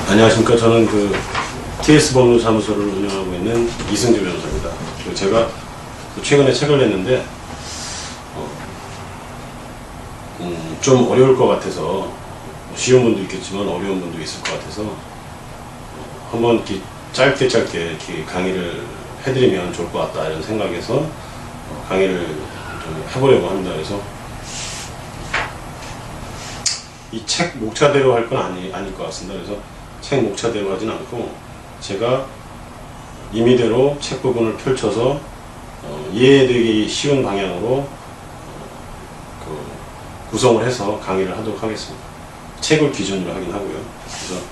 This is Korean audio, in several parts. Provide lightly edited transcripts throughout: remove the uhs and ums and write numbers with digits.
안녕하십니까. 저는 TS 법률사무소를 운영하고 있는 이승주 변호사입니다. 제가 최근에 책을 냈는데 좀 어려울 것 같아서, 쉬운 분도 있겠지만 어려운 분도 있을 것 같아서 한번 이렇게 짧게 이렇게 강의를 해드리면 좋을 것 같다 이런 생각에서 강의를 좀 해보려고 합니다. 그래서 이 책 목차대로 할 건 아닐 것 같습니다. 그래서 책 목차대로 하진 않고 제가 임의대로 책 부분을 펼쳐서 이해되기 쉬운 방향으로 구성을 해서 강의를 하도록 하겠습니다. 책을 기준으로 하긴 하고요. 그래서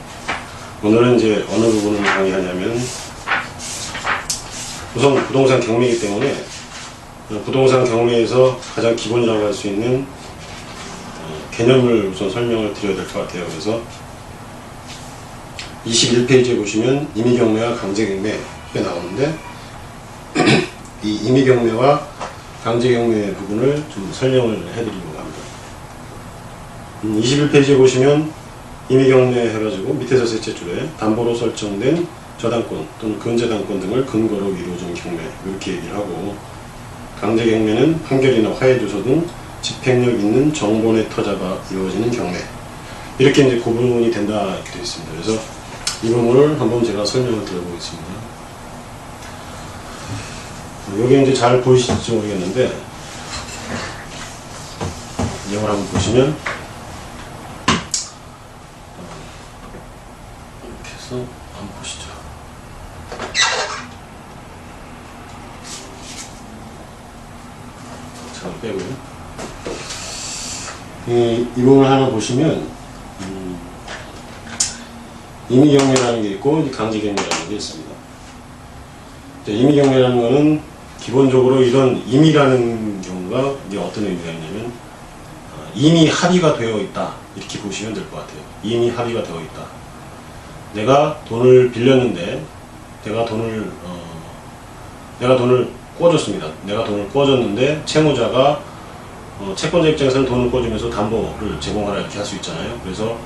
오늘은 이제 어느 부분을 강의하냐면, 우선 부동산 경매이기 때문에 부동산 경매에서 가장 기본이라고 할 수 있는 개념을 우선 설명을 드려야 될 것 같아요. 그래서 21페이지에 보시면 임의경매와 강제경매가 나오는데 이 임의경매와 강제경매 부분을 좀 설명을 해드리려고 합니다. 21페이지에 보시면 임의경매 해가지고 밑에서 셋째 줄에 담보로 설정된 저당권 또는 근저당권 등을 근거로 이루어진 경매, 이렇게 얘기를 하고, 강제경매는 판결이나 화해조서 등 집행력 있는 정본의 터자가 이루어지는 경매, 이렇게 이제 구분이 된다 이렇게 되어 있습니다. 그래서 이 부분을 한번 제가 설명을 드려보겠습니다. 여기 이제 잘 보이실지 모르겠는데, 이걸 한번 보시면 이렇게 해서 한번 보시죠. 잘 빼고요. 이 부분을 하나 보시면 임의경매라는 게 있고 강제경매라는 게 있습니다. 임의경매라는 거는 기본적으로 이런 임의라는 경우가 이제 어떤 의미가 있냐면 이미 합의가 되어 있다 이렇게 보시면 될 것 같아요. 이미 합의가 되어 있다. 내가 돈을 빌렸는데 내가 돈을 꿔줬습니다. 내가 돈을 꿔줬는데 채무자가 채권자 입장에서는 돈을 꿔주면서 담보를 제공하라 이렇게 할 수 있잖아요. 그래서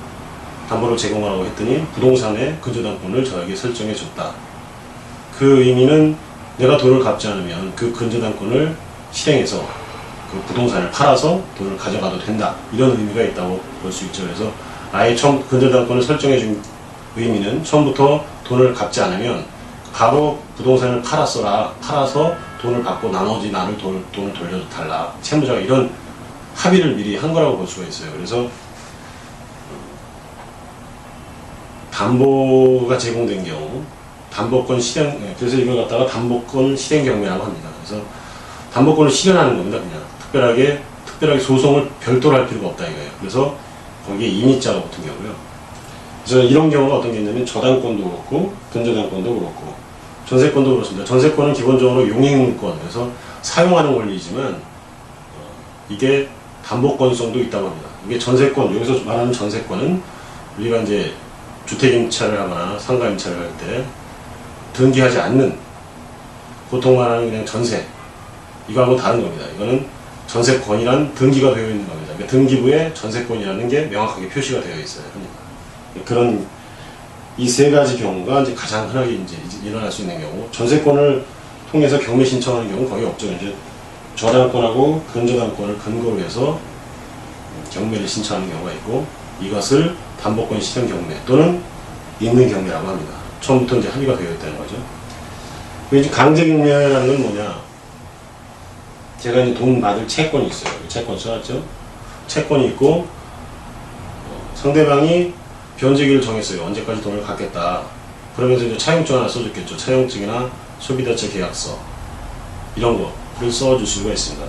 담보를 제공하라고 했더니 부동산의 근저당권을 저에게 설정해 줬다. 그 의미는 내가 돈을 갚지 않으면 그 근저당권을 실행해서 그 부동산을 팔아서 돈을 가져가도 된다, 이런 의미가 있다고 볼 수 있죠. 그래서 아예 처음 근저당권을 설정해 준 의미는 처음부터 돈을 갚지 않으면 바로 부동산을 팔아서 돈을 받고 나머지 나를 돈을 돌려달라, 채무자가 이런 합의를 미리 한 거라고 볼 수가 있어요. 그래서 담보가 제공된 경우 담보권 실행, 그래서 이걸 갖다가 담보권 실행 경매라고 합니다. 그래서 담보권을 실현하는 겁니다. 그냥 특별하게 소송을 별도로 할 필요가 없다 이거예요. 그래서 거기에 임의자가 붙은 경우요. 그래서 이런 경우가 어떤 게 있냐면 저당권도 그렇고 근저당권도 그렇고 전세권도 그렇습니다. 전세권은 기본적으로 용익물권, 그래서 사용하는 권리이지만 이게 담보권성도 있다고 합니다. 이게 전세권, 여기서 말하는 전세권은 우리가 이제 주택임차를 하거나 상가임차를 할 때 등기하지 않는, 보통 말하는 그냥 전세, 이거하고 다른 겁니다. 이거는 전세권이란 등기가 되어 있는 겁니다. 그러니까 등기부에 전세권이라는 게 명확하게 표시가 되어 있어요. 그런 이 세 가지 경우가 이제 가장 흔하게 이제 일어날 수 있는 경우, 전세권을 통해서 경매 신청하는 경우는 거의 없죠. 이제 저당권하고 근저당권을 근거로 해서 경매를 신청하는 경우가 있고, 이것을 담보권 실행 경매 또는 임의 경매라고 합니다. 처음부터 이제 합의가 되어 있다는 거죠. 이제 강제 경매라는 건 뭐냐? 제가 이제 돈 받을 채권이 있어요. 채권 써놨죠? 채권이 있고, 상대방이 변제기를 정했어요. 언제까지 돈을 갚겠다. 그러면서 이제 차용증 하나 써줬겠죠. 차용증이나 소비자체 계약서, 이런 거를 써줄 수가 있습니다.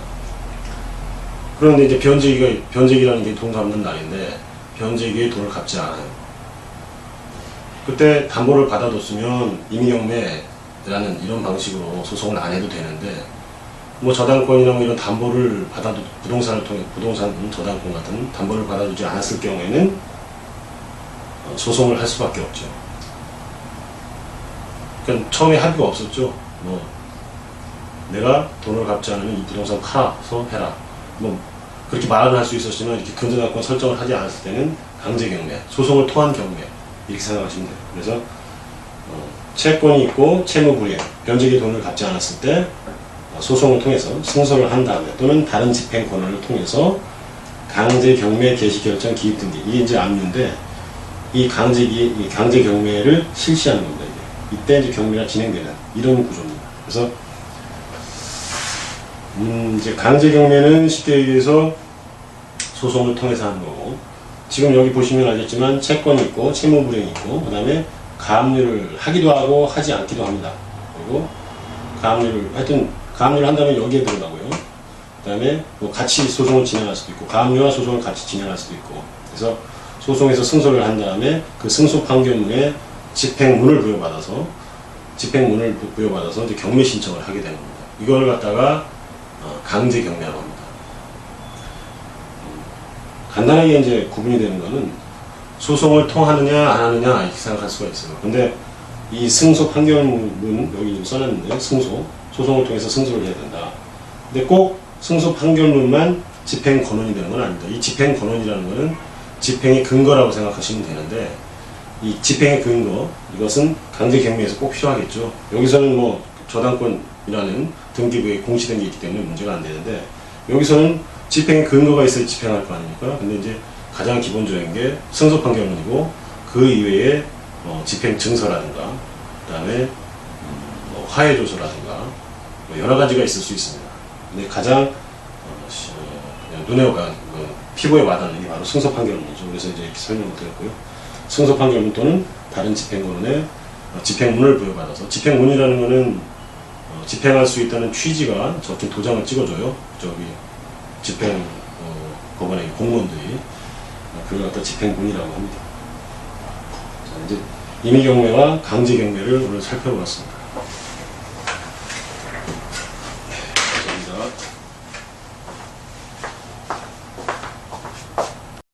그런데 이제 변제기라는 게 돈 갚는 날인데, 변제기에 돈을 갚지 않아요. 그때 담보를 받아뒀으면 임의경매라는 이런 방식으로 소송을 안 해도 되는데, 뭐 저당권이나 뭐 이런 담보를 부동산을 통해, 부동산 저당권 같은 담보를 받아두지 않았을 경우에는 소송을 할 수밖에 없죠. 그러니까 처음에 합의가 없었죠. 뭐 내가 돈을 갚지 않으면 이 부동산 팔아서 해라, 뭐 그렇게 말은 할 수 있었지만, 이렇게 근저당권 설정을 하지 않았을 때는 강제경매, 소송을 토한 경매, 이렇게 생각하시면 돼요. 그래서 채권이 있고 채무불이행, 변제기 돈을 갚지 않았을 때 소송을 통해서 승소를 한 다음에 또는 다른 집행 권한을 통해서 강제 경매 개시 결정 기입 등기, 이게 이제 압류인데 이 강제 경매를 실시하는 겁니다. 이때 이제 경매가 진행되는 이런 구조입니다. 그래서 이제 강제 경매는 쉽게 얘기해서 소송을 통해서 하는 거고, 지금 여기 보시면 알겠지만 채권이 있고 채무불이행이 있고, 그 다음에 가압류를 하기도 하고 하지 않기도 합니다. 그리고 가압류를 한다면 여기에 들어가고요. 그 다음에 뭐 같이 소송을 진행할 수도 있고, 가압류와 소송을 같이 진행할 수도 있고, 그래서 소송에서 승소를 한 다음에 그 승소 판결문에 집행문을 부여받아서 이제 경매 신청을 하게 되는 겁니다. 이걸 갖다가 강제 경매라고 합니다. 간단하게 이제 구분이 되는 거는 소송을 통하느냐 안 하느냐 이렇게 생각할 수가 있어요. 근데 이 승소 판결문 여기 써놨는데 소송을 통해서 승소를 해야 된다. 근데 꼭 승소 판결문만 집행 권한이 되는 건 아닙니다. 이 집행 권한이라는 거는 집행의 근거라고 생각하시면 되는데, 이 집행의 근거, 이것은 강제 경매에서 꼭 필요하겠죠. 여기서는 뭐 저당권이라는 등기부에 공시된 게 있기 때문에 문제가 안 되는데, 여기서는 집행의 근거가 있어야 집행할 거 아닙니까? 근데 이제 가장 기본적인 게 승소 판결문이고, 그 이외에 집행 증서라든가, 그 다음에 화해 조서라든가 뭐 여러 가지가 있을 수 있습니다. 근데 가장 눈에 피부에 와닿는 게 바로 승소 판결문이죠. 그래서 이제 이렇게 설명을 드렸고요. 승소 판결문 또는 다른 집행권에 집행문을 부여받아서, 집행문이라는 거는 집행할 수 있다는 취지가 적힌 도장을 찍어줘요. 저기 집행 법원의 공무원들이 그걸 갖다 집행문이라고 합니다. 자, 이제 임의경매와 강제경매를 오늘 살펴보았습니다.